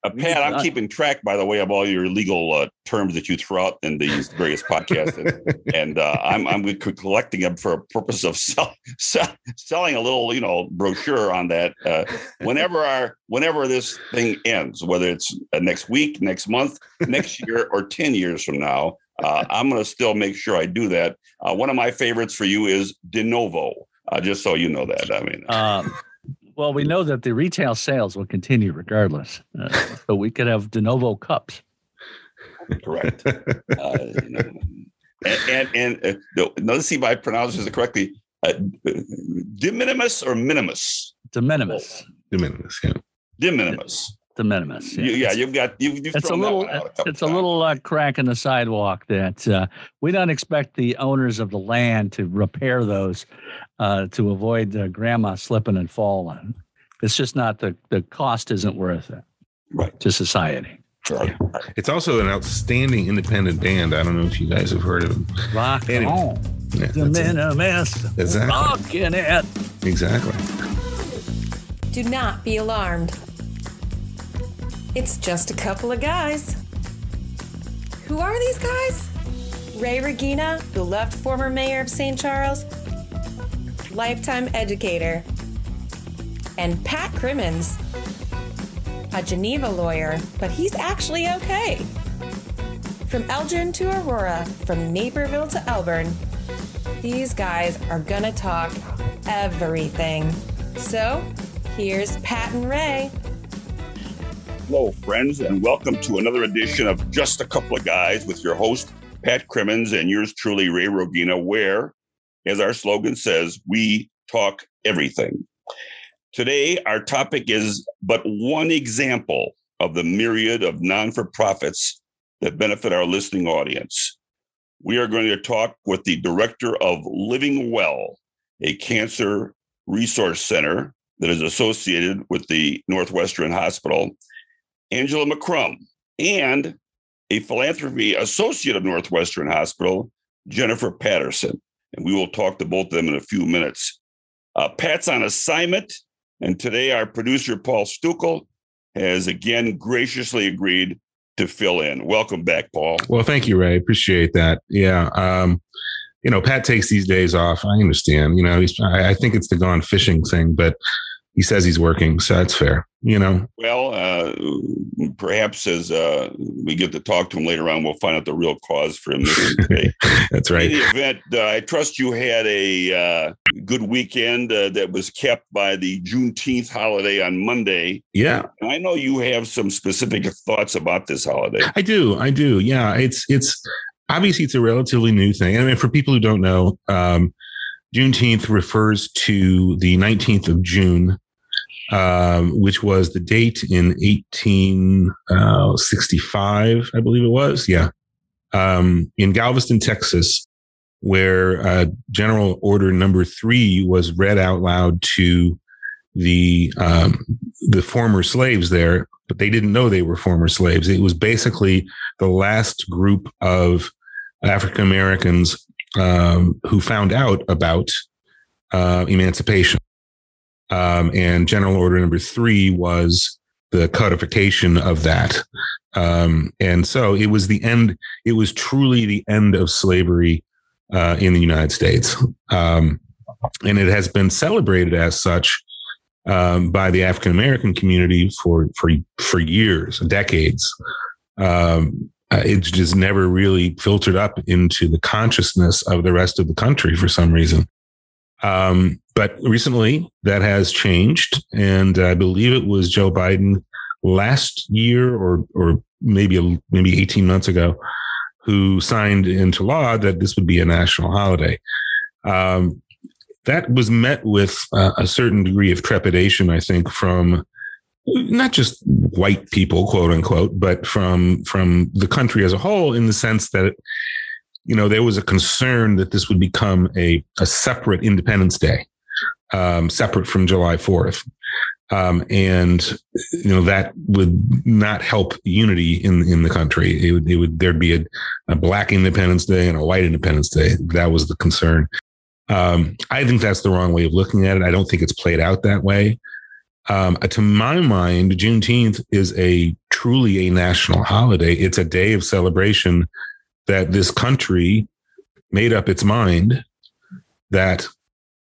Pat, I'm keeping track, by the way, of all your legal terms that you throw out in these various podcasts, and I'm collecting them for a purpose of selling a little, brochure on that. Whenever this thing ends, whether it's next week, next month, next year, or 10 years from now, I'm going to still make sure I do that. One of my favorites for you is de novo. Just so you know that. I mean. Well, we know that the retail sales will continue regardless. So we could have de novo cups. Correct. And let's see if I pronounce this correctly. De minimis or minimus? De minimis. De minimis, yeah. De minimis. De minimis. Yeah, you've it's a little crack in the sidewalk that we don't expect the owners of the land to repair those to avoid grandma slipping and falling. It's just not the cost isn't worth it, right, to society. Right. It's also an outstanding independent band. I don't know if you guys have heard of them. Rock on. Yeah, De minimis. Exactly. Rocking it. Exactly. Do not be alarmed. It's just a couple of guys. Who are these guys? Ray Regina, beloved former mayor of St. Charles, lifetime educator, and Pat Crimmins, a Geneva lawyer, but he's actually okay. From Elgin to Aurora, from Naperville to Elburn, these guys are gonna talk everything. So, here's Pat and Ray. Hello, friends, and welcome to another edition of Just a Couple of Guys with your host, Pat Crimmins, and yours truly, Ray Regina, where, as our slogan says, we talk everything. Today, our topic is but one example of the myriad of non-for-profits that benefit our listening audience. We are going to talk with the director of LivingWell, a cancer resource center that is associated with the Northwestern Hospital, Angela McCrum, and a Philanthropy Associate of Northwestern Hospital, Jen Patterson. And we will talk to both of them in a few minutes. Pat's on assignment, and today our producer, Paul Stukel, has again graciously agreed to fill in. Welcome back, Paul. Well, thank you, Ray. Appreciate that. Yeah. Pat takes these days off. I understand. I think it's the gone fishing thing, but he says he's working, so that's fair. Well, perhaps as we get to talk to him later on, we'll find out the real cause for him missing today. That's right. In the event, I trust you had a good weekend that was kept by the Juneteenth holiday on Monday. Yeah. And I know you have some specific thoughts about this holiday. I do. Yeah. It's obviously it's a relatively new thing. I mean, for people who don't know, Juneteenth refers to the 19th of June, which was the date in 1865, I believe it was. Yeah. In Galveston, Texas, where General Order Number 3 was read out loud to the former slaves there, but they didn't know they were former slaves. It was basically the last group of African Americans who found out about emancipation. And General Order Number 3 was the codification of that. And so it was the end. It was truly the end of slavery in the United States. And it has been celebrated as such by the African American community for years, decades. It's just never really filtered up into the consciousness of the rest of the country for some reason. But recently that has changed. And I believe it was Joe Biden last year or maybe 18 months ago who signed into law that this would be a national holiday. That was met with a certain degree of trepidation, I think, from not just white people, quote unquote, but from the country as a whole, in the sense that, there was a concern that this would become a separate Independence Day, separate from July 4th. And that would not help unity in the country. There'd be a Black Independence Day and a white Independence Day. That was the concern. I think that's the wrong way of looking at it. I don't think it's played out that way. To my mind, Juneteenth is truly a national holiday. It's a day of celebration that this country made up its mind that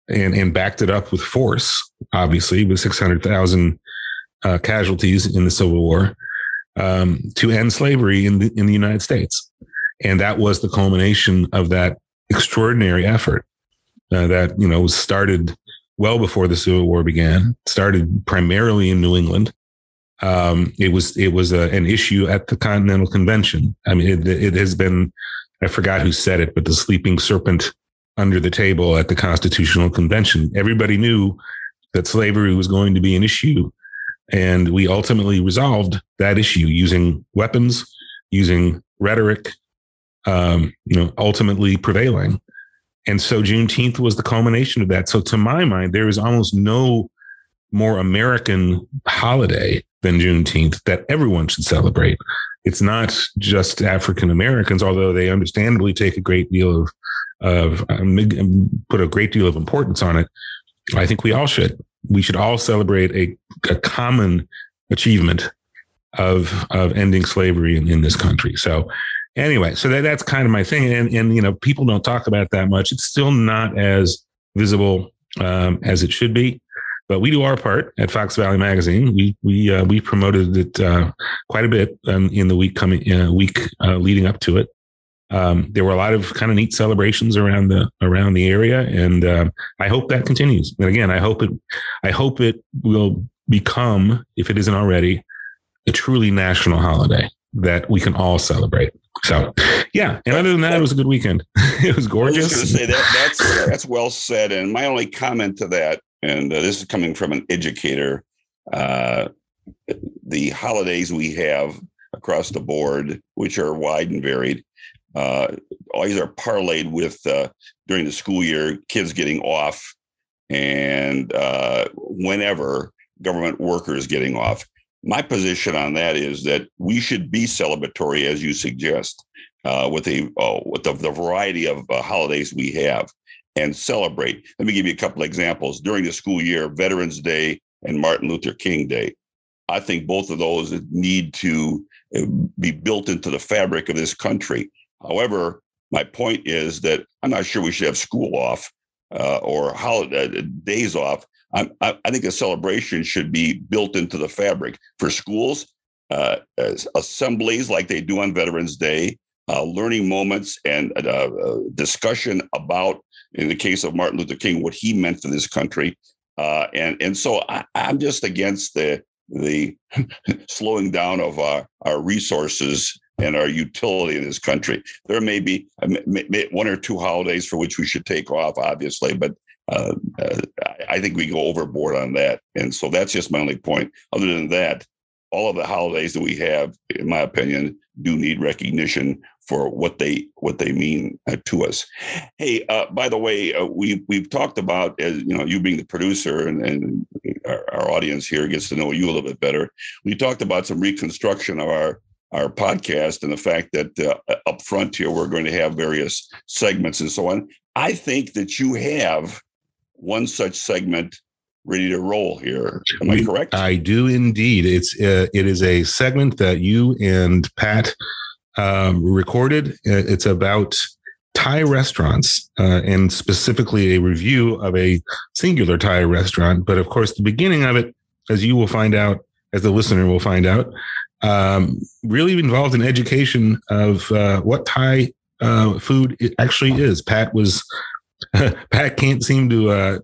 and backed it up with force, obviously, with 600,000 casualties in the Civil War, to end slavery in the United States. And that was the culmination of that extraordinary effort that, was started well before the Civil War began, started primarily in New England. It was an issue at the Continental Convention. I mean, it has been, I forgot who said it, but the sleeping serpent under the table at the Constitutional Convention. Everybody knew that slavery was going to be an issue. And we ultimately resolved that issue using weapons, using rhetoric, ultimately prevailing. And so Juneteenth was the culmination of that. So to my mind, there is almost no more American holiday than Juneteenth that everyone should celebrate. It's not just African Americans, although they understandably take a great deal of put a great deal of importance on it. I think we all should. We should all celebrate a common achievement of ending slavery in this country. So anyway, so that's kind of my thing. And people don't talk about it that much. It's still not as visible as it should be, but we do our part at Fox Valley Magazine. We promoted it quite a bit in the week leading up to it. There were a lot of kind of neat celebrations around the area, and I hope that continues. And again, I hope it will become, if it isn't already, a truly national holiday that we can all celebrate. So, yeah. And other than that, it was a good weekend. It was gorgeous. I was going to say that's well said. And my only comment to that, and this is coming from an educator, the holidays we have across the board, which are wide and varied, always are parlayed with during the school year, kids getting off, and whenever government workers getting off. My position on that is that we should be celebratory, as you suggest, with the variety of holidays we have, and celebrate. Let me give you a couple of examples. During the school year, Veterans Day and Martin Luther King Day. I think both of those need to be built into the fabric of this country. However, my point is that I'm not sure we should have school off or holiday days off. I think a celebration should be built into the fabric for schools, assemblies like they do on Veterans Day, learning moments, and discussion about, in the case of Martin Luther King, what he meant for this country. And so I'm just against the slowing down of our resources and our utility in this country. There may be one or two holidays for which we should take off, obviously, but I think we go overboard on that. And so that's just my only point. Other than that, all of the holidays that we have, in my opinion, do need recognition for what they mean to us. Hey, by the way, we've talked about, as you being the producer, and our audience here gets to know you a little bit better. We talked about some reconstruction of our podcast, and the fact that up front here we're going to have various segments and so on. I think that you have one such segment ready to roll here. Am I correct? I do indeed. It is a segment that you and Pat recorded. It's about Thai restaurants, and specifically a review of a singular Thai restaurant. But of course, the beginning of it, as you will find out, as the listener will find out, really involved in education of what Thai food actually is. Pat can't seem to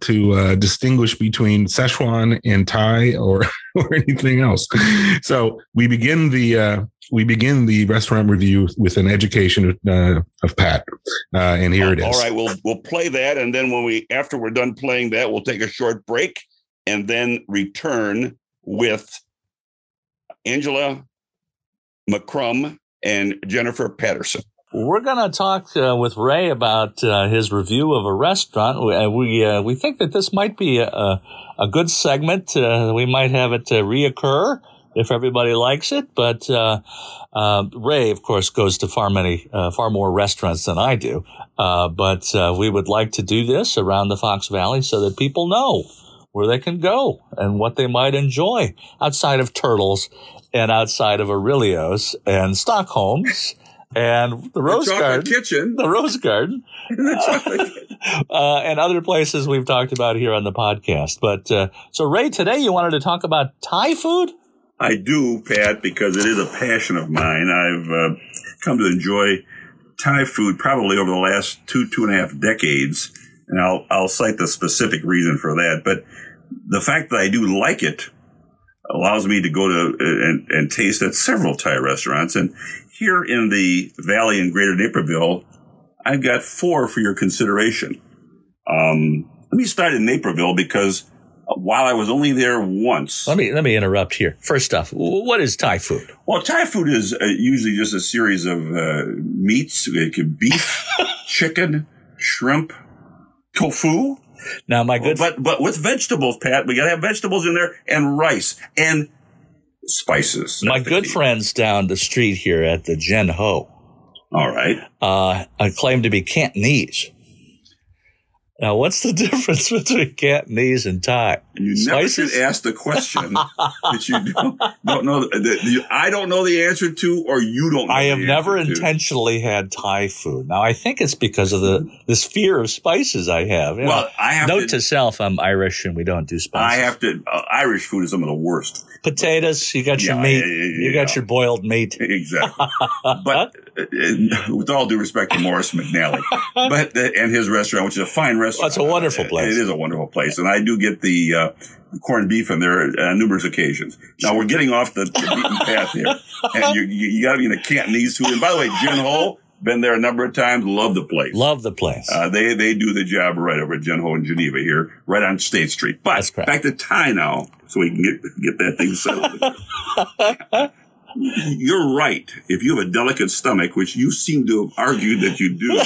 distinguish between Szechuan and Thai or anything else. So we begin the restaurant review with an education of Pat, and here it is. All right, we'll play that, and then after we're done playing that, we'll take a short break and then return with Angela McCrum and Jennifer Patterson. We're going to talk with Ray about his review of a restaurant. We think that this might be a good segment. We might have it reoccur if everybody likes it. But Ray, of course, goes to far more restaurants than I do. But we would like to do this around the Fox Valley so that people know where they can go and what they might enjoy outside of Turtles and outside of Aurelio's and Stockholm's and the Rose Garden, Kitchen, the Rose Garden, and other places we've talked about here on the podcast. But so, Ray, today you wanted to talk about Thai food? I do, Pat, because it is a passion of mine. I've come to enjoy Thai food probably over the last 2.5 decades, and I'll cite the specific reason for that. But the fact that I do like it allows me to go to and taste at several Thai restaurants. And here in the Valley in Greater Naperville, I've got 4 for your consideration. Let me start in Naperville because while I was only there once. Let me interrupt here. First off, what is Thai food? Well, Thai food is usually just a series of meats. It could be beef, chicken, shrimp, tofu. Now, my good, but with vegetables, Pat, we got to have vegetables in there and rice and spices. My good friends down the street here at the Jen Ho. All right. Claim to be Cantonese. Now, what's the difference between Cantonese and Thai? You never should ask the question that you don't know. I don't know the answer to, or you don't know I have the never answer intentionally had Thai food. Now, I think it's because of this fear of spices I have. I have note to self, I'm Irish and we don't do spices. I have to. Irish food is some of the worst. Potatoes, you got your meat, you got your boiled meat. Exactly. But with all due respect to Morris McNally, and his restaurant, which is a fine restaurant. Well, it's a wonderful place. It is a wonderful place. And I do get the corned beef in there on numerous occasions. Now, we're getting off the beaten path here. And you got to be in a Cantonese food. And by the way, Jen Ho, been there a number of times, love the place. Love the place. They do the job right over at Jen Ho in Geneva here, right on State Street. But back to Thai now, so we can get that thing settled. You're right. If you have a delicate stomach, which you seem to have argued that you do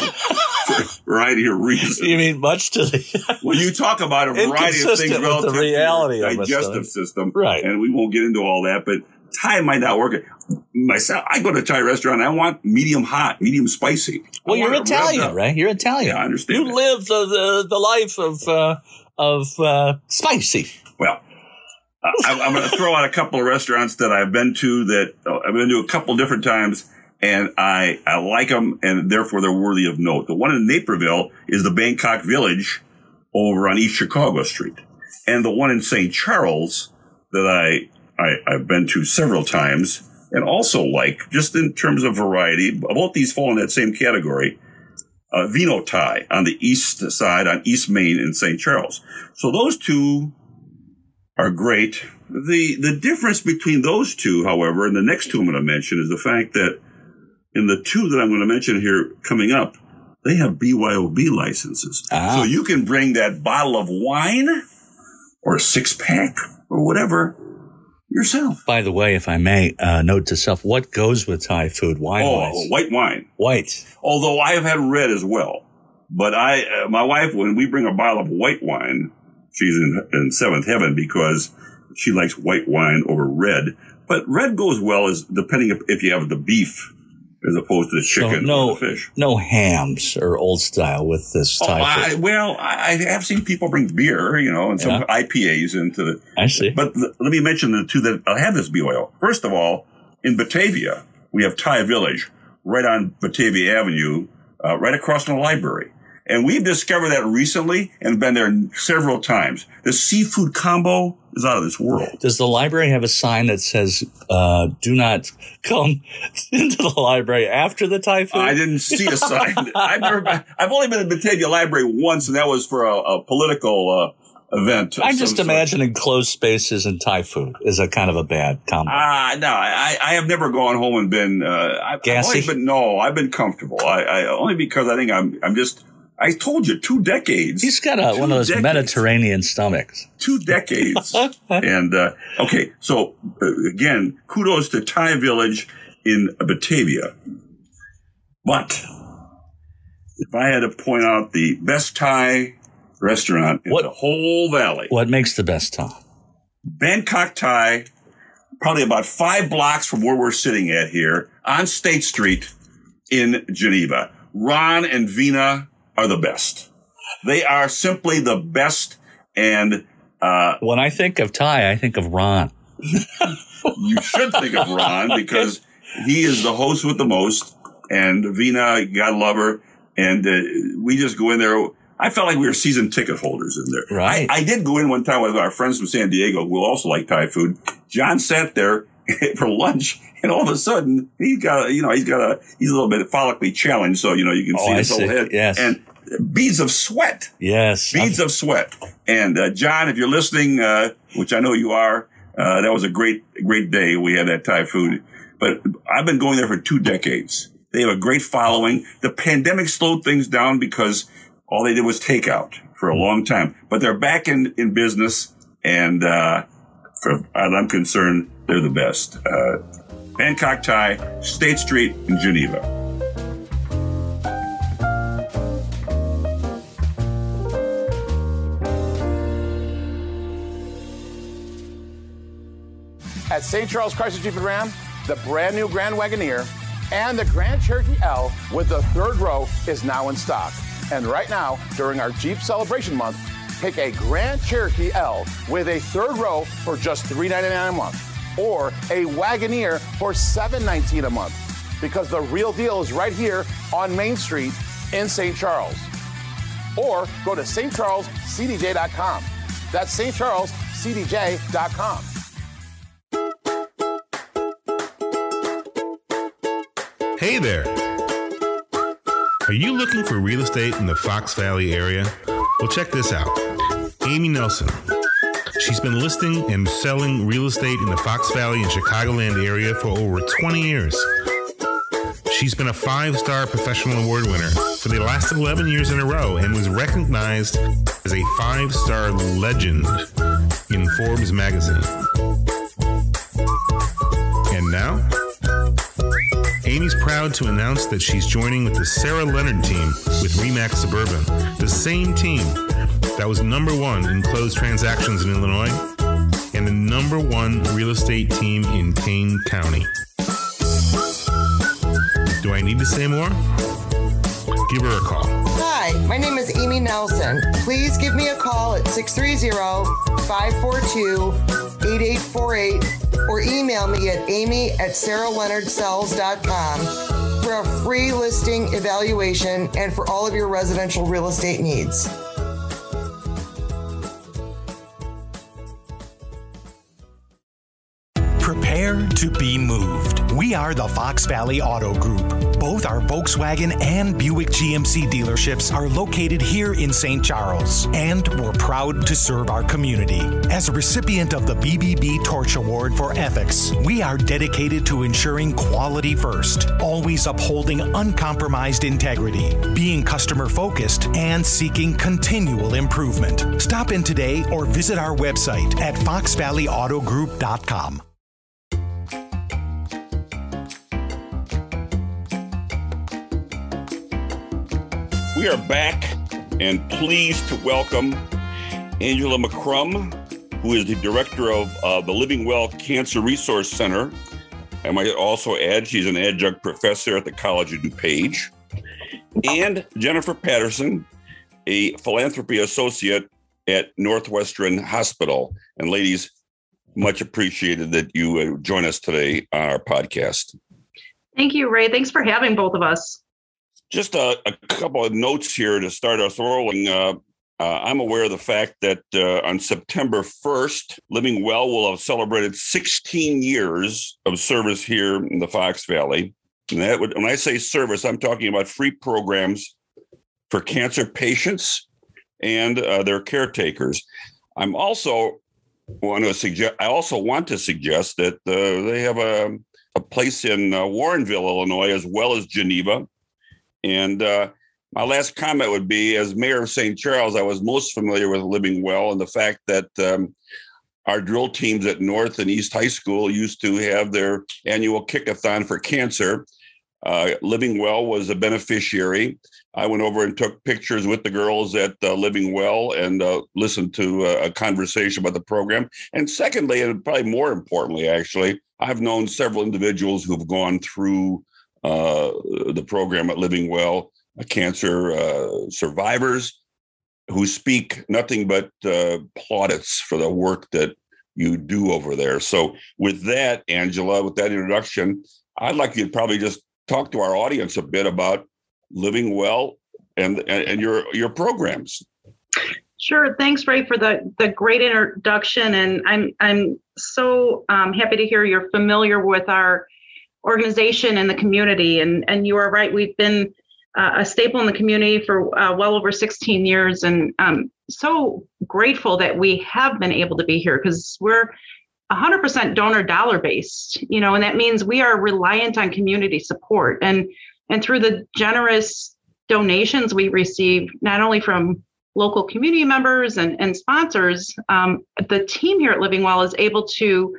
for a variety of reasons. You mean much to the... When you talk about a variety of things relative the reality to of your digestive system, right? And we won't get into all that, but Thai might not work. Myself, I go to a Thai restaurant, I want medium hot, medium spicy. Well, you're Italian, right? You're Italian. Yeah, I understand. You live the life of spicy. Well, I'm going to throw out a couple of restaurants that I've been to a couple different times, and I like them, and therefore they're worthy of note. The one in Naperville is the Bangkok Village over on East Chicago Street. And the one in St. Charles that I've been to several times and also like, just in terms of variety, both these fall in that same category, Vino Thai on the east side, on East Main in St. Charles. So those two are great. The difference between those two, however, and the next two I'm going to mention is the fact that in the two that I'm going to mention here coming up, they have BYOB licenses. So you can bring that bottle of wine or a 6-pack or whatever yourself. By the way, if I may, note to self, what goes with Thai food wine-wise? White wine. White. Although I have had red as well. But my wife, when we bring a bottle of white wine, she's in seventh heaven because she likes white wine over red. But red goes well as depending if you have the beef as opposed to the chicken or the fish. No hams or old style with this Thai food. I have seen people bring beer, and some IPAs into the. I see. But let me mention the two that have this BYO. First of all, in Batavia, we have Thai Village right on Batavia Avenue, right across from the library. And we've discovered that recently and been there several times. The seafood combo is out of this world. Does the library have a sign that says, do not come into the library after the Thai food? I didn't see a sign. I've only been to Batavia Library once, and that was for a political event. I'm just imagining closed spaces and Thai food is a kind of a bad combo. No, I have never gone home and been gassy. I've been comfortable. I only because I think I'm just. I told you, 2 decades. He's got one of those Mediterranean stomachs. 2 decades. And, okay. So again, kudos to Thai Village in Batavia. But if I had to point out the best Thai restaurant in the whole valley. What makes the best Thai? Bangkok Thai, probably about 5 blocks from where we're sitting at here on State Street in Geneva. Ron and Vina are the best. They are simply the best. And When I think of Ty, I think of Ron. You should think of Ron because he is the host with the most. And Vina, God love her. And we just go in there. I felt like we were season ticket holders in there. Right. I did go in one time with our friends from San Diego who also like Thai food. John sat there for lunch, and all of a sudden he's a little bit follically challenged, so you can see his whole head. Yes. And beads of sweat. Yes. Beads of sweat. And John, if you're listening, which I know you are, that was a great day. We had that Thai food. But I've been going there for 2 decades. They have a great following. The pandemic slowed things down because all they did was takeout for a long time. But they're back in business, and for I'm concerned, they're the best. Bangkok Thai, State Street in Geneva. At St. Charles Chrysler Jeep and Ram, the brand new Grand Wagoneer and the Grand Cherokee L with the 3rd row is now in stock. And right now, during our Jeep Celebration Month, pick a Grand Cherokee L with a 3rd row for just $399 a month, or a Wagoneer for $719 a month, because the real deal is right here on Main Street in St. Charles. Or go to stcharlescdj.com. That's stcharlescdj.com. Hey there! Are you looking for real estate in the Fox Valley area? Well, check this out. Amy Nelson. She's been listing and selling real estate in the Fox Valley and Chicagoland area for over 20 years. She's been a 5-star professional award winner for the last 11 years in a row and was recognized as a 5-star legend in Forbes magazine. And now, Amy's proud to announce that she's joining with the Sarah Leonard team with RE/MAX Suburban, the same team that was #1 in closed transactions in Illinois and the #1 real estate team in Kane County. Do I need to say more? Give her a call. Hi, my name is Amy Nelson. Please give me a call at 630-542-8848 or email me at amy@sarahleonardsells.com for a free listing evaluation and for all of your residential real estate needs. Prepare to be moved. We are the Fox Valley Auto Group. Both our Volkswagen and Buick GMC dealerships are located here in St. Charles, and we're proud to serve our community. As a recipient of the BBB Torch Award for Ethics, we are dedicated to ensuring quality first, always upholding uncompromised integrity, being customer-focused, and seeking continual improvement. Stop in today or visit our website at foxvalleyautogroup.com. We are back and pleased to welcome Angela McCrum, who is the director of the LivingWell Cancer Resource Center. I might also add she's an adjunct professor at the College of DuPage. And Jennifer Patterson, a Philanthropy Associate at Northwestern Hospital. And ladies, much appreciated that you join us today on our podcast. Thank you, Ray. Thanks for having both of us. Just a couple of notes here to start us rolling. I'm aware of the fact that on September 1st, LivingWell will have celebrated 16 years of service here in the Fox Valley. And that would, when I say service, I'm talking about free programs for cancer patients and their caretakers. I also want to suggest that they have a place in Warrenville, Illinois, as well as Geneva. And my last comment would be, as mayor of St. Charles, I was most familiar with LivingWell and the fact that our drill teams at North and East High School used to have their annual kick-a-thon for cancer. LivingWell was a beneficiary. I went over and took pictures with the girls at LivingWell and listened to a conversation about the program. And secondly, and probably more importantly, actually, I've known several individuals who've gone through the program at LivingWell, cancer survivors, who speak nothing but plaudits for the work that you do over there. So with that, Angela, with that introduction, I'd like you to probably just talk to our audience a bit about LivingWell and your programs. Sure. Thanks, Ray, for the great introduction. And I'm so happy to hear you're familiar with our organization and the community. And you are right. We've been a staple in the community for well over 16 years. And I'm so grateful that we have been able to be here because we're 100% donor dollar based, and that means we are reliant on community support. And through the generous donations we receive, not only from local community members and sponsors, the team here at LivingWell is able to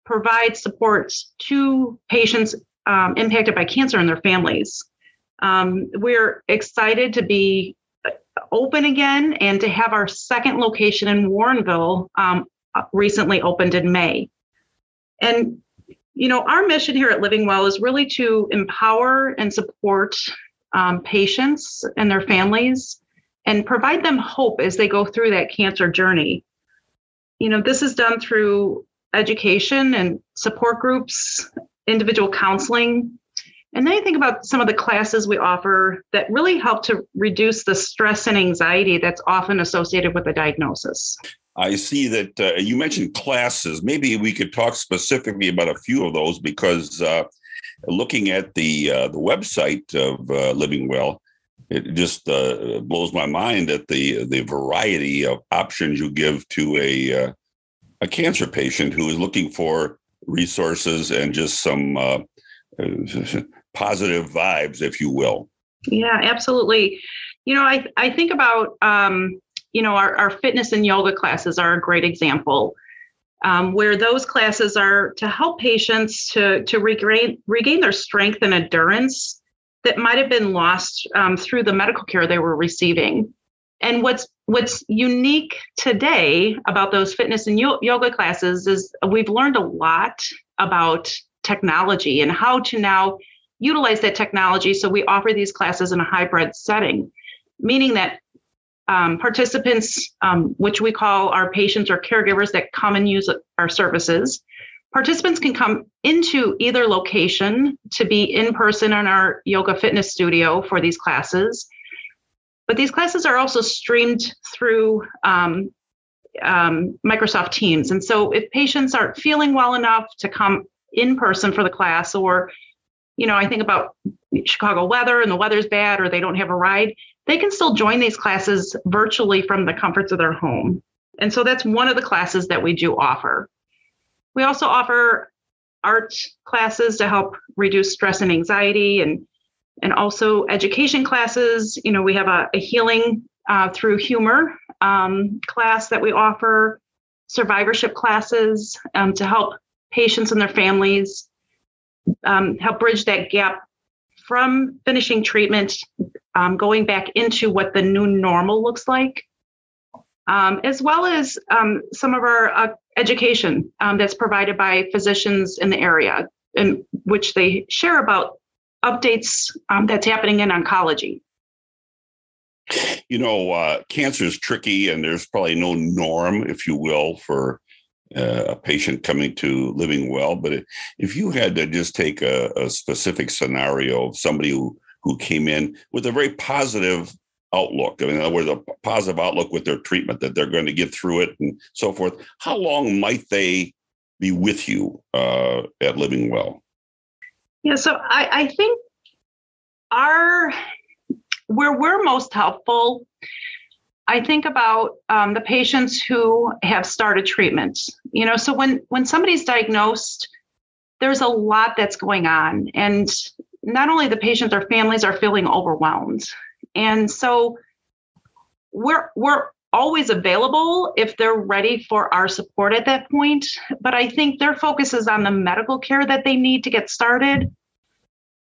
provide support to patients impacted by cancer and their families. We're excited to be open again and to have our second location in Warrenville recently opened in May. And, our mission here at LivingWell is really to empower and support patients and their families and provide them hope as they go through that cancer journey. This is done through education and support groups, individual counseling. And then you think about some of the classes we offer that really help to reduce the stress and anxiety that's often associated with the diagnosis. I see that you mentioned classes. Maybe we could talk specifically about a few of those because looking at the website of LivingWell, it just blows my mind at the variety of options you give to a cancer patient who is looking for resources and just some positive vibes, if you will. Yeah, absolutely. I think about, our fitness and yoga classes are a great example, where those classes are to help patients to regain their strength and endurance that might have been lost through the medical care they were receiving. And what's unique today about those fitness and yoga classes is we've learned a lot about technology and how to now utilize that technology. So we offer these classes in a hybrid setting, meaning that participants, which we call our patients or caregivers that come and use our services, participants can come into either location to be in person in our yoga fitness studio for these classes. But these classes are also streamed through Microsoft Teams. And so if patients aren't feeling well enough to come in person for the class, or, I think about Chicago weather and the weather's bad or they don't have a ride, they can still join these classes virtually from the comforts of their home. And so that's one of the classes that we do offer. We also offer art classes to help reduce stress and anxiety, and also education classes. We have a healing through humor class that we offer, survivorship classes to help patients and their families help bridge that gap from finishing treatment, going back into what the new normal looks like, as well as some of our education that's provided by physicians in the area, in which they share about updates that's happening in oncology. Cancer is tricky, and there's probably no norm, if you will, for a patient coming to LivingWell. But if you had to just take a specific scenario of somebody who came in with a very positive outlook, in other words, a positive outlook with their treatment, that they're going to get through it and so forth, how long might they be with you at LivingWell? Yeah, so I think where we're most helpful, I think about the patients who have started treatment. So when somebody's diagnosed, there's a lot that's going on, and not only the patients, their families are feeling overwhelmed. And so we're always available if they're ready for our support at that point. But I think their focus is on the medical care that they need to get started.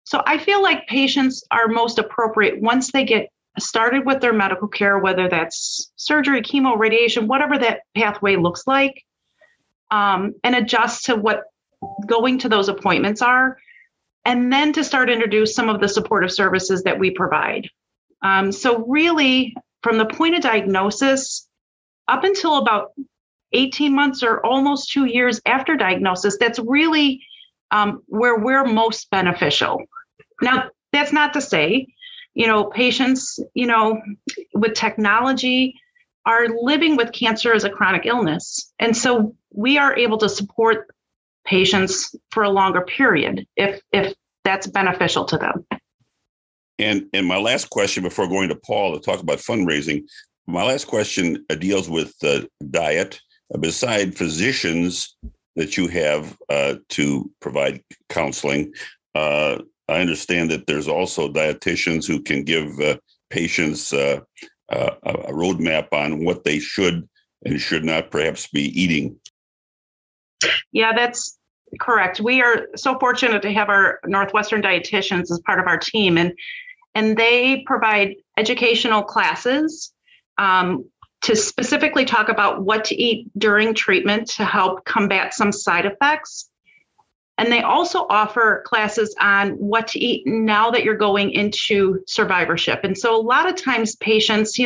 So I feel like patients are most appropriate once they get started with their medical care, whether that's surgery, chemo, radiation, whatever that pathway looks like, and adjust to what going to those appointments are, and then to start introduce some of the supportive services that we provide. So really, from the point of diagnosis up until about 18 months or almost 2 years after diagnosis, that's really where we're most beneficial. Now, that's not to say, patients, with technology are living with cancer as a chronic illness. And so we are able to support patients for a longer period if that's beneficial to them. And my last question before going to Paul to talk about fundraising, my last question deals with diet. Beside physicians that you have to provide counseling, I understand that there's also dietitians who can give patients a roadmap on what they should and should not perhaps be eating. Yeah, that's correct. We are so fortunate to have our Northwestern dietitians as part of our team, and they provide educational classes to specifically talk about what to eat during treatment to help combat some side effects. And they also offer classes on what to eat now that you're going into survivorship. And so a lot of times patients,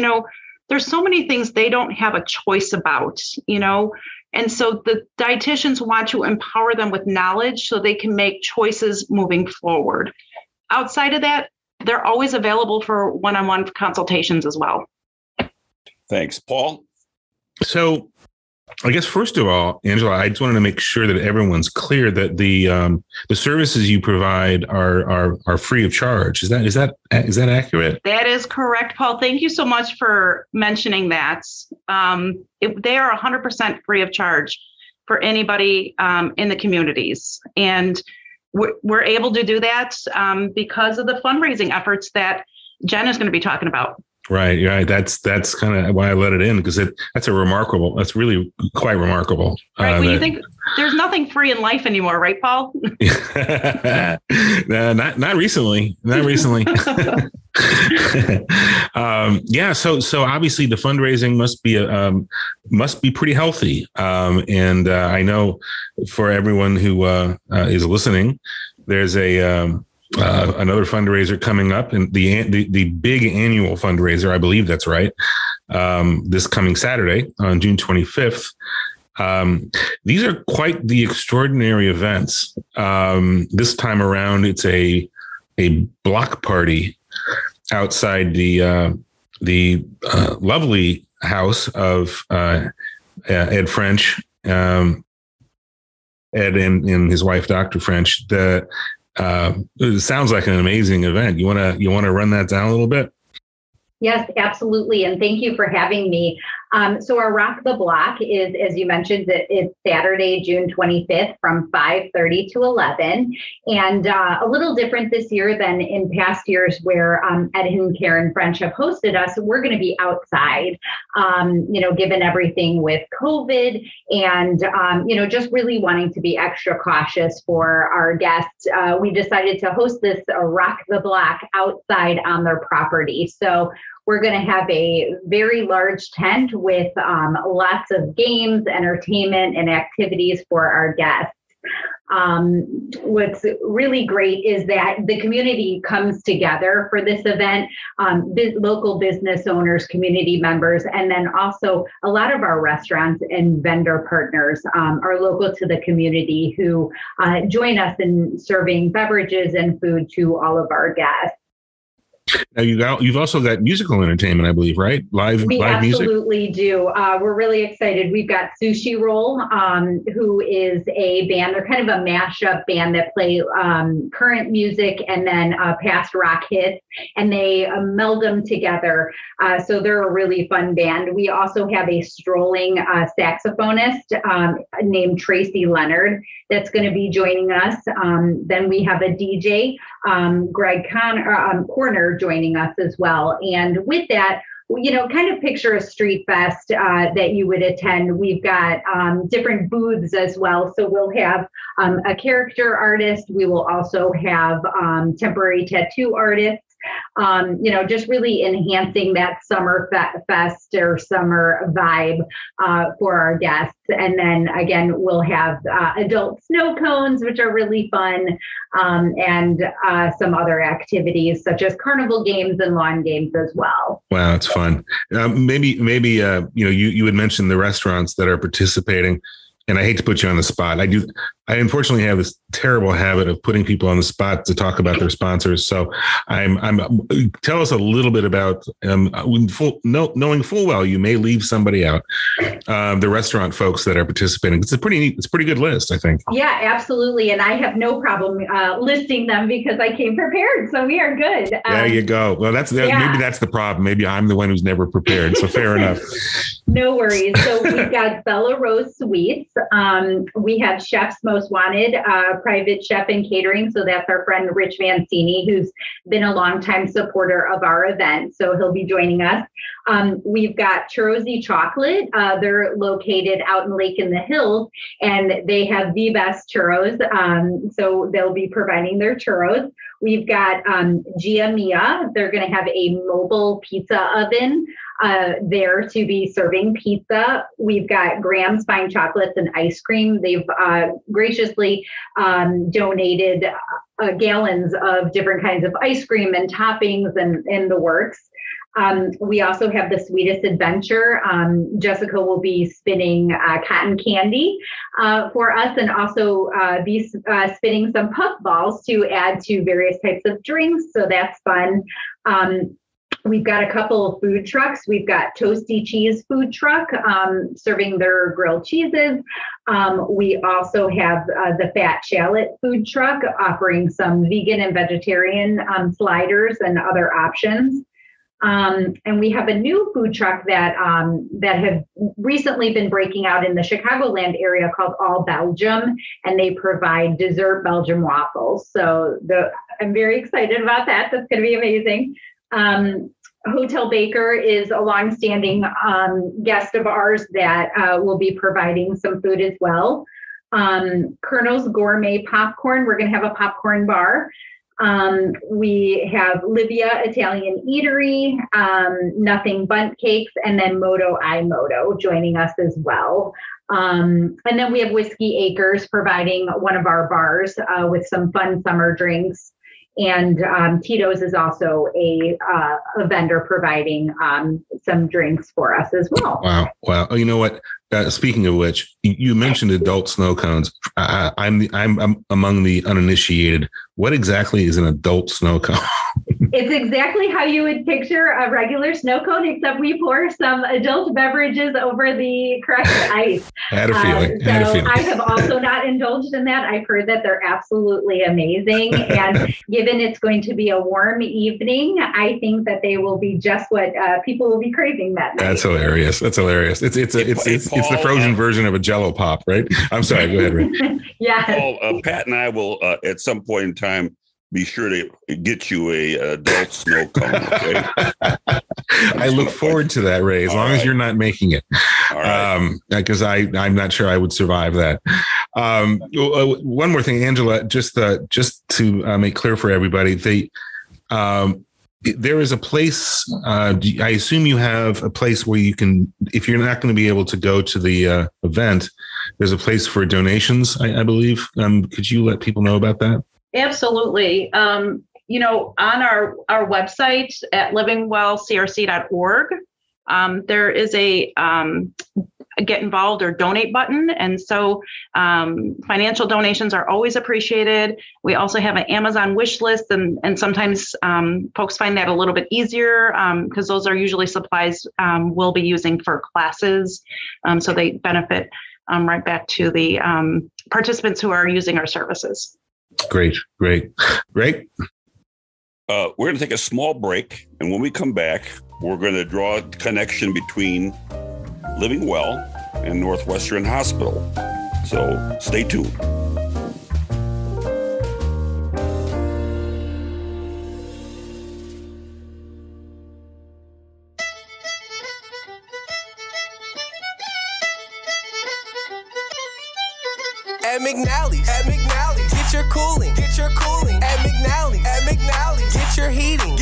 there's so many things they don't have a choice about, and so the dietitians want to empower them with knowledge so they can make choices moving forward. Outside of that, they're always available for one-on-one consultations as well. Thanks. Paul? So I guess, first of all, Angela, I just wanted to make sure that everyone's clear that the services you provide are free of charge. Is that accurate? That is correct, Paul. Thank you so much for mentioning that. They are 100% free of charge for anybody in the communities. And we're able to do that because of the fundraising efforts that Jen is going to be talking about. Right. That's kind of why I let it in, because that's really quite remarkable. Right. Well, you think there's nothing free in life anymore, right, Paul? Not recently. Yeah. So obviously the fundraising must be pretty healthy. And I know for everyone who is listening, there's another fundraiser coming up, and the big annual fundraiser, I believe that's right, this coming Saturday on June 25th. These are quite the extraordinary events. This time around, it's a block party outside the lovely house of Ed French, Ed and his wife, Dr. French. It sounds like an amazing event. You want to run that down a little bit? Yes, absolutely. And thank you for having me. So our Rock the Block is, as you mentioned, it's Saturday, June 25th from 5:30 to 11. And a little different this year than in past years where Ed and Karen French have hosted us. We're going to be outside, given everything with COVID and, just really wanting to be extra cautious for our guests. We decided to host this Rock the Block outside on their property. So we're going to have a very large tent with lots of games, entertainment, and activities for our guests. What's really great is that the community comes together for this event, local business owners, community members, and then also a lot of our restaurants and vendor partners are local to the community who join us in serving beverages and food to all of our guests. Now you've also got musical entertainment, I believe, right? Live music. We absolutely do. We're really excited. We've got Sushi Roll, who is a band. They're kind of a mashup band that play current music and then past rock hits, and they meld them together. So they're a really fun band. We also have a strolling saxophonist named Tracy Leonard that's going to be joining us. Then we have a DJ, Greg Corner, joining us as well. And with that, kind of picture a street fest that you would attend. We've got different booths as well. So we'll have a character artist. We will also have temporary tattoo artists. Just really enhancing that summer fest or summer vibe for our guests. And then again, we'll have adult snow cones, which are really fun, and some other activities such as carnival games and lawn games as well. Wow, it's fun. Maybe you had mentioned the restaurants that are participating. And I hate to put you on the spot. I unfortunately have this terrible habit of putting people on the spot to talk about their sponsors. So tell us a little bit about, knowing full well you may leave somebody out, the restaurant folks that are participating. It's a pretty good list, I think. Yeah, absolutely. And I have no problem listing them because I came prepared. So we are good. There you go. Well, maybe that's the problem. Maybe I'm the one who's never prepared. So fair enough. No worries. So we've got Bella Rose Sweets. We have Chef's Most Wanted, private chef and catering. So that's our friend Rich Mancini, who's been a longtime supporter of our event. So he'll be joining us. We've got Churrosy Chocolate. They're located out in Lake in the Hills, and they have the best churros. So they'll be providing their churros. We've got Gia Mia. They're going to have a mobile pizza oven there to be serving pizza. We've got Graham's Fine Chocolates and Ice Cream. They've graciously donated gallons of different kinds of ice cream and toppings and in the works. We also have the Sweetest Adventure. Jessica will be spinning cotton candy for us, and also be spinning some puff balls to add to various types of drinks. So that's fun. We've got a couple of food trucks. We've got Toasty Cheese food truck serving their grilled cheeses. We also have the Fat Shallot food truck offering some vegan and vegetarian sliders and other options. And we have a new food truck that have recently been breaking out in the Chicagoland area called All Belgium, and they provide dessert Belgian waffles. So I'm very excited about that. That's going to be amazing. Hotel Baker is a longstanding guest of ours that will be providing some food as well. Colonel's Gourmet Popcorn. We're going to have a popcorn bar. We have Livia Italian Eatery, Nothing Bundt Cakes, and then Moto iMoto joining us as well. And then we have Whiskey Acres providing one of our bars with some fun summer drinks. And Tito's is also a vendor providing some drinks for us as well. Wow. Oh, you know what? Speaking of which, you mentioned adult snow cones. I'm among the uninitiated. What exactly is an adult snow cone? It's exactly how you would picture a regular snow cone, except we pour some adult beverages over the crushed ice. I had a feeling. I have also not indulged in that. I've heard that they're absolutely amazing. And given it's going to be a warm evening, I think that they will be just what people will be craving that night. That's hilarious. It's the frozen version of a Jell-O pop, right? I'm sorry. Go ahead, Ray. Yeah. Paul, Pat and I will at some point in time be sure to get you a adult snow cone. Okay? I look forward to that, Ray, as long as you're not making it. All right. Because I'm not sure I would survive that. One more thing, Angela, just to make clear for everybody, there is a place, I assume you have a place where you can, if you're not going to be able to go to the event, there's a place for donations, I believe. Could you let people know about that? Absolutely. On our website at livingwellcrc.org, there is a get involved or donate button. And so financial donations are always appreciated. We also have an Amazon wish list, and sometimes folks find that a little bit easier because those are usually supplies we'll be using for classes. So they benefit right back to the participants who are using our services. Great. We're going to take a small break. And when we come back, we're going to draw a connection between Living Well and Northwestern Hospital. So stay tuned. At McNally's, get your cooling. At McNally's, get your heating.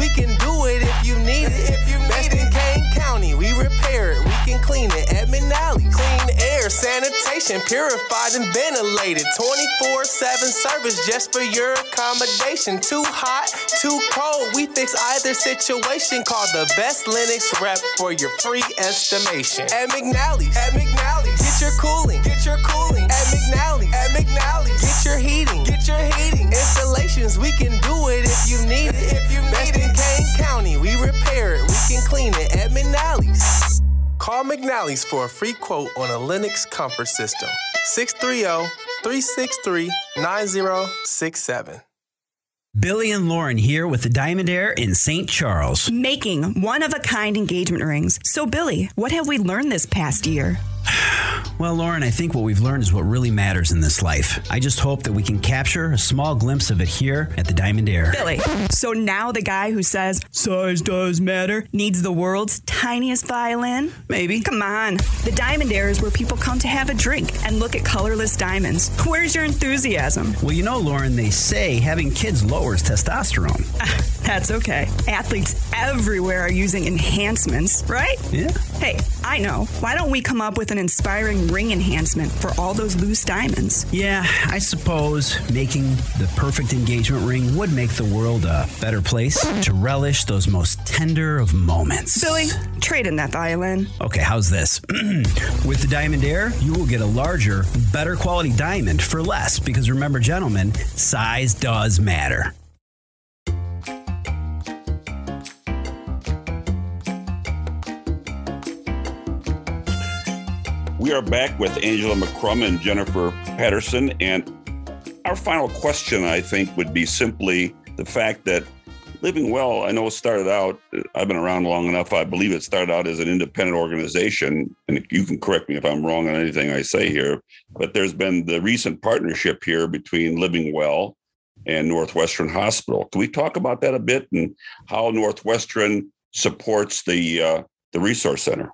we can do it if you need it. Best in Kane County, we repair it, we can clean it at McNally's. Clean air, sanitation, purified and ventilated. 24/7 service just for your accommodation. Too hot, too cold, we fix either situation. Call the best Linux rep for your free estimation. At McNally's, get your cooling, At McNally's, get your heating, Installations, we can do it if you need it. Best in Kane County, we repair it, we can clean it at McNally's. Call McNally's for a free quote on a Linux comfort system. 630-363-9067. Billy and Lauren here with the Diamond Air in St. Charles. Making one-of-a-kind engagement rings. So, Billy, what have we learned this past year? Well, Lauren, I think what we've learned is what really matters in this life. I just hope that we can capture a small glimpse of it here at the Diamond Air. Billy, so now the guy who says size does matter needs the world's tiniest violin? Maybe. Come on. The Diamond Air is where people come to have a drink and look at colorless diamonds. Where's your enthusiasm? Well, you know, Lauren, they say having kids lowers testosterone. That's okay. Athletes everywhere are using enhancements, right? Yeah. Hey, I know. Why don't we come up with an inspiring ring enhancement for all those loose diamonds? Yeah, I suppose making the perfect engagement ring would make the world a better place to relish those most tender of moments. Billy, trade in that violin. Okay, how's this? With the Diamond Air, you will get a larger, better quality diamond for less because remember, gentlemen, size does matter. We are back with Angela McCrum and Jennifer Patterson. And our final question, I think, would be simply the fact that LivingWell, I know it started out, I've been around long enough, I believe it started out as an independent organization. And you can correct me if I'm wrong on anything I say here, but there's been the recent partnership here between LivingWell and Northwestern Hospital. Can we talk about that a bit and how Northwestern supports the resource center?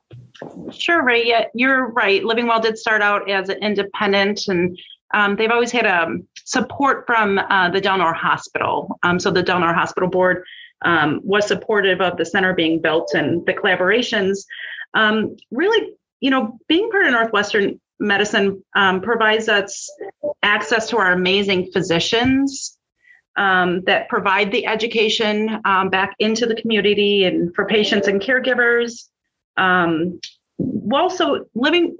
Sure, Ray. Yeah, you're right. LivingWell did start out as an independent, and they've always had support from the Del Norte Hospital. So the Del Norte Hospital Board was supportive of the center being built and the collaborations. Really, being part of Northwestern Medicine provides us access to our amazing physicians that provide the education back into the community and for patients and caregivers. Also, LivingWell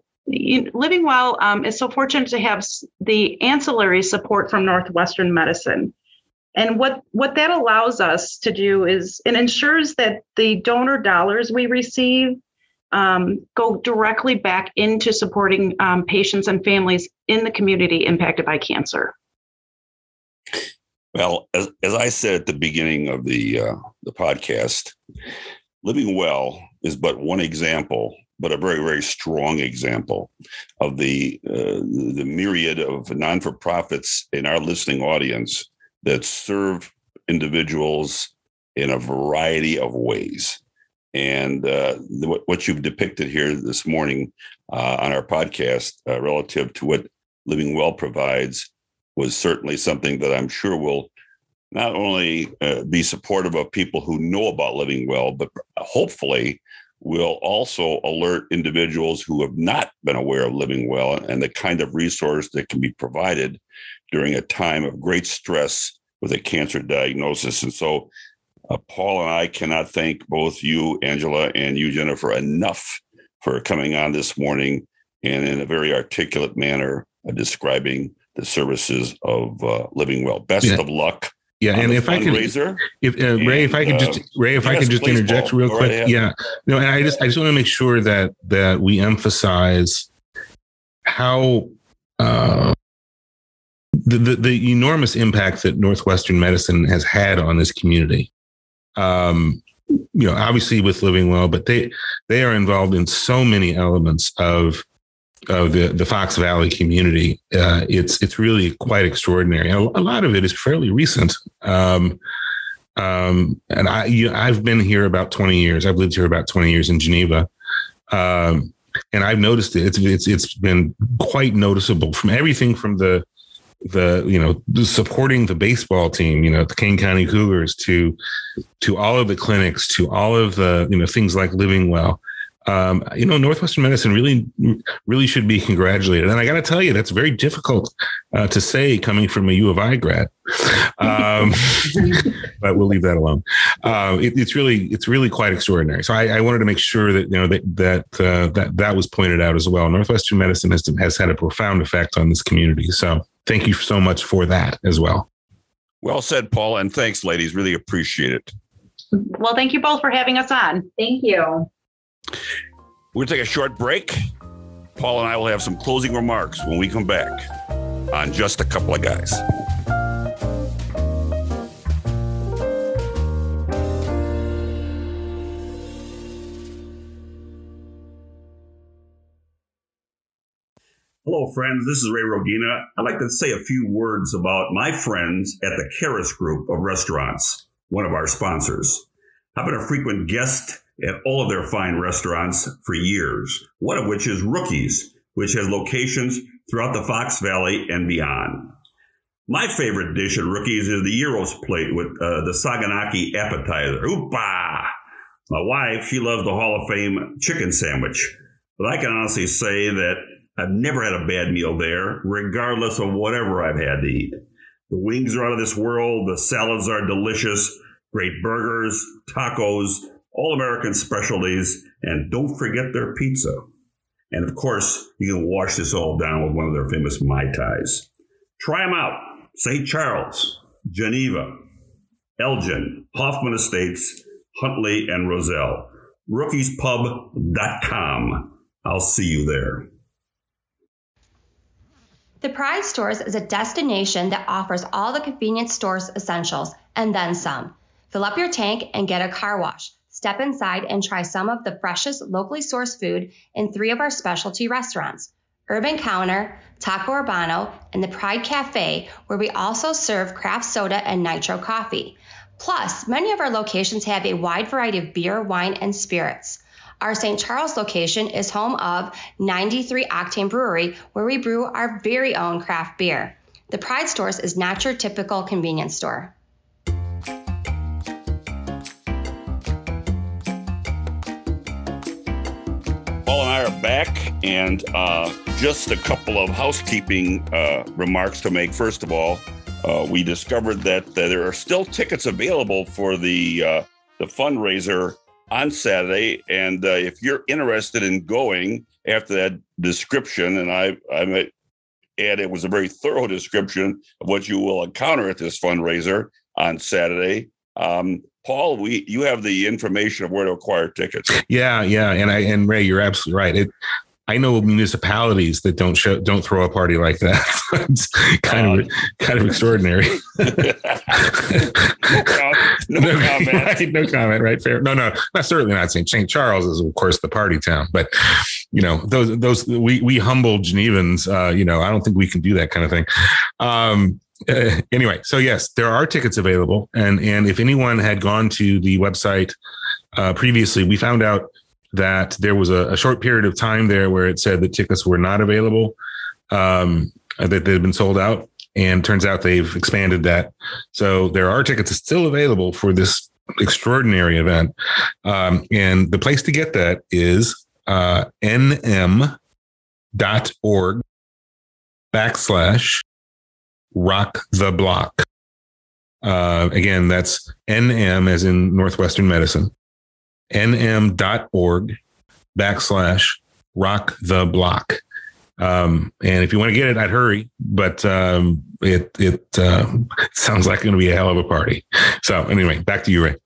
is so fortunate to have the ancillary support from Northwestern Medicine. And what that allows us to do is it ensures that the donor dollars we receive go directly back into supporting patients and families in the community impacted by cancer. Well, as I said at the beginning of the podcast, LivingWell is but one example, but a very, very strong example of the myriad of non-for-profits in our listening audience that serve individuals in a variety of ways. And what you've depicted here this morning on our podcast relative to what LivingWell provides was certainly something that I'm sure will not only be supportive of people who know about LivingWell, but hopefully will also alert individuals who have not been aware of LivingWell and the kind of resource that can be provided during a time of great stress with a cancer diagnosis. And so Paul and I cannot thank both you, Angela, and you, Jennifer, enough for coming on this morning and in a very articulate manner describing the services of LivingWell. Best of luck. Yeah, and if I could, Ray, if I could just interject real quick. Yeah, no, and I just want to make sure that we emphasize how the enormous impact that Northwestern Medicine has had on this community. Obviously with LivingWell, but they are involved in so many elements of the Fox Valley community. It's really quite extraordinary. A lot of it is fairly recent. And I've been here about 20 years. I've lived here about 20 years in Geneva. And I've noticed it. It's been quite noticeable from everything from the supporting the baseball team, the Kane County Cougars, to all of the clinics, to all of the, things like LivingWell. Northwestern Medicine really should be congratulated. And I got to tell you, that's very difficult to say coming from a U of I grad. But we'll leave that alone. It's really quite extraordinary. So I wanted to make sure that, that was pointed out as well. Northwestern Medicine has had a profound effect on this community. So thank you so much for that as well. Well said, Paul. And thanks, ladies. Really appreciate it. Well, thank you both for having us on. Thank you. We'll take a short break. Paul and I will have some closing remarks when we come back on Just a Couple of Guys. Hello, friends. This is Ray Rogina. I'd like to say a few words about my friends at the Karis Group of Restaurants, one of our sponsors. I've been a frequent guest at all of their fine restaurants for years, one of which is Rookies, which has locations throughout the Fox Valley and beyond. My favorite dish at Rookies is the Gyros plate with the Saganaki appetizer. Oopa! My wife, she loves the Hall of Fame chicken sandwich, but I can honestly say that I've never had a bad meal there, regardless of whatever I've had to eat. The wings are out of this world, the salads are delicious, great burgers, tacos, all-American specialties, and don't forget their pizza. And of course, you can wash this all down with one of their famous Mai Tais. Try them out. St. Charles, Geneva, Elgin, Hoffman Estates, Huntley, and Roselle. RookiesPub.com. I'll see you there. The Pride Stores is a destination that offers all the convenience stores essentials and then some. Fill up your tank and get a car wash. Step inside and try some of the freshest locally sourced food in 3 of our specialty restaurants, Urban Counter, Taco Urbano, and the Pride Cafe, where we also serve craft soda and nitro coffee. Plus, many of our locations have a wide variety of beer, wine, and spirits. Our St. Charles location is home of 93 Octane Brewery, where we brew our very own craft beer. The Pride Stores is not your typical convenience store. Paul and I are back, and just a couple of housekeeping remarks to make. First of all, we discovered that there are still tickets available for the fundraiser on Saturday, and if you're interested in going after that description, and I might add it was a very thorough description of what you will encounter at this fundraiser on Saturday. Paul, you have the information of where to acquire tickets. Yeah, and Ray, you're absolutely right. I know municipalities that don't throw a party like that. It's kind of extraordinary. No comment. Right, no comment. Right? Fair. No. Not certainly not saying St. Charles is, of course, the party town, but those we humble Genevans. I don't think we can do that kind of thing. Anyway, so yes, there are tickets available, and if anyone had gone to the website previously, we found out that there was a short period of time there where it said that tickets were not available, that they'd been sold out. And turns out they've expanded that. So there are tickets still available for this extraordinary event. And the place to get that is nm.org/rock-the-block. Again, that's NM as in Northwestern Medicine. nm.org/rock-the-block. And if you want to get it, I'd hurry, but it sounds like going to be a hell of a party. So anyway, back to you, Ray.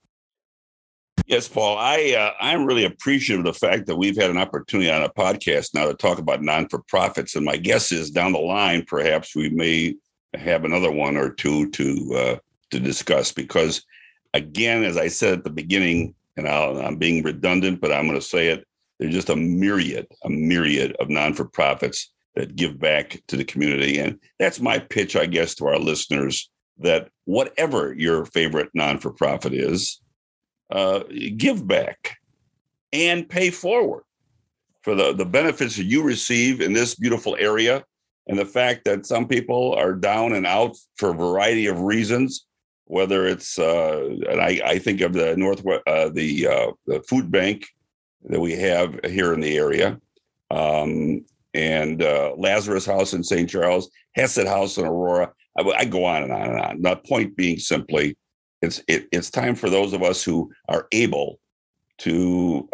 Yes, Paul, I'm really appreciative of the fact that we've had an opportunity on a podcast now to talk about non-for-profits. And my guess is down the line, perhaps we may have another one or two to discuss, because again, as I said at the beginning, and I'm being redundant, but I'm going to say it, there's just a myriad of non-for-profits that give back to the community. And that's my pitch, I guess, to our listeners, that whatever your favorite non-for-profit is, give back and pay forward for the benefits that you receive in this beautiful area and the fact that some people are down and out for a variety of reasons, whether it's, and I think of the the food bank that we have here in the area, and Lazarus House in St. Charles, Hesed House in Aurora. I go on and on and on. The point being simply, it's time for those of us who are able to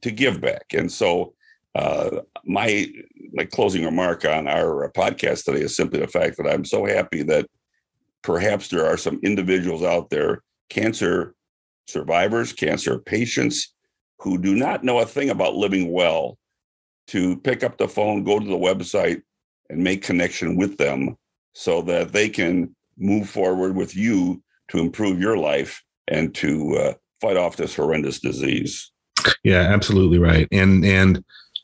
give back. And so my closing remark on our podcast today is simply the fact that I'm so happy that perhaps there are some individuals out there, cancer survivors, cancer patients, who do not know a thing about living well, to pick up the phone, go to the website, and make connection with them so that they can move forward with you to improve your life and to fight off this horrendous disease. Yeah, absolutely right. And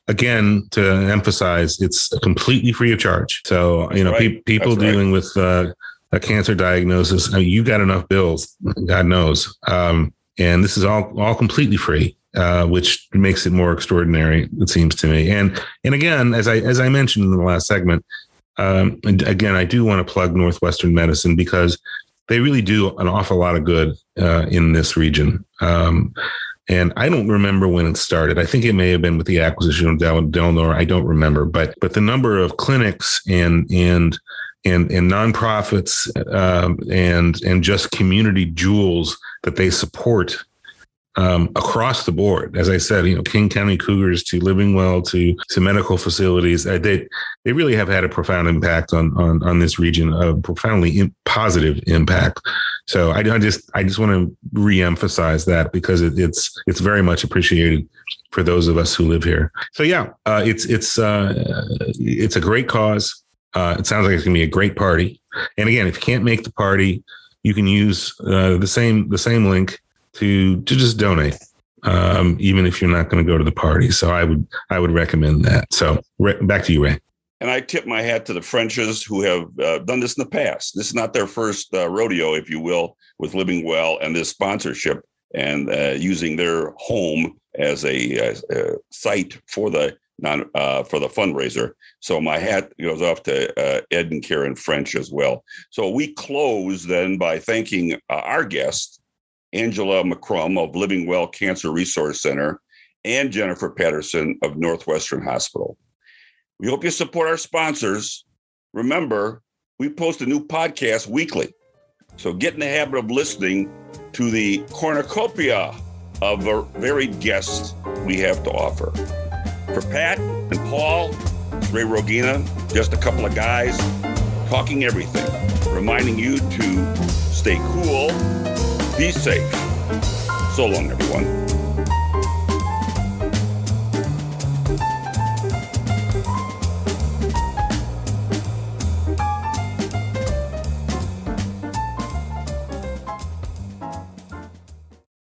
again, to emphasize, it's completely free of charge. So, you know, people dealing with a cancer diagnosis, I mean, you got enough bills, God knows. And this is all completely free, which makes it more extraordinary, it seems to me. And again, as I mentioned in the last segment, and again, I do want to plug Northwestern Medicine because they really do an awful lot of good in this region. And I don't remember when it started. I think it may have been with the acquisition of Delnor. I don't remember, but the number of clinics and nonprofits and just community jewels that they support across the board. As I said, you know, King County Cougars to LivingWell to medical facilities, they really have had a profound impact on this region, a profoundly positive impact. So I just want to reemphasize that because it's very much appreciated for those of us who live here. So yeah, it's a great cause. It sounds like it's going to be a great party. And again, if you can't make the party, you can use the same link to just donate, even if you're not going to go to the party. So I would recommend that. So back to you, Ray. And I tip my hat to the Frenches who have done this in the past. This is not their first rodeo, if you will, with Living Well and this sponsorship and using their home as a site for the fundraiser. So my hat goes off to Ed and Karen French as well. So we close then by thanking our guest, Angela McCrum of LivingWell Cancer Resource Center, and Jennifer Patterson of Northwestern Hospital. We hope you support our sponsors. Remember, we post a new podcast weekly. So get in the habit of listening to the cornucopia of varied guests we have to offer. For Pat and Paul, Ray Rogina, just a couple of guys talking everything, reminding you to stay cool, be safe. So long, everyone.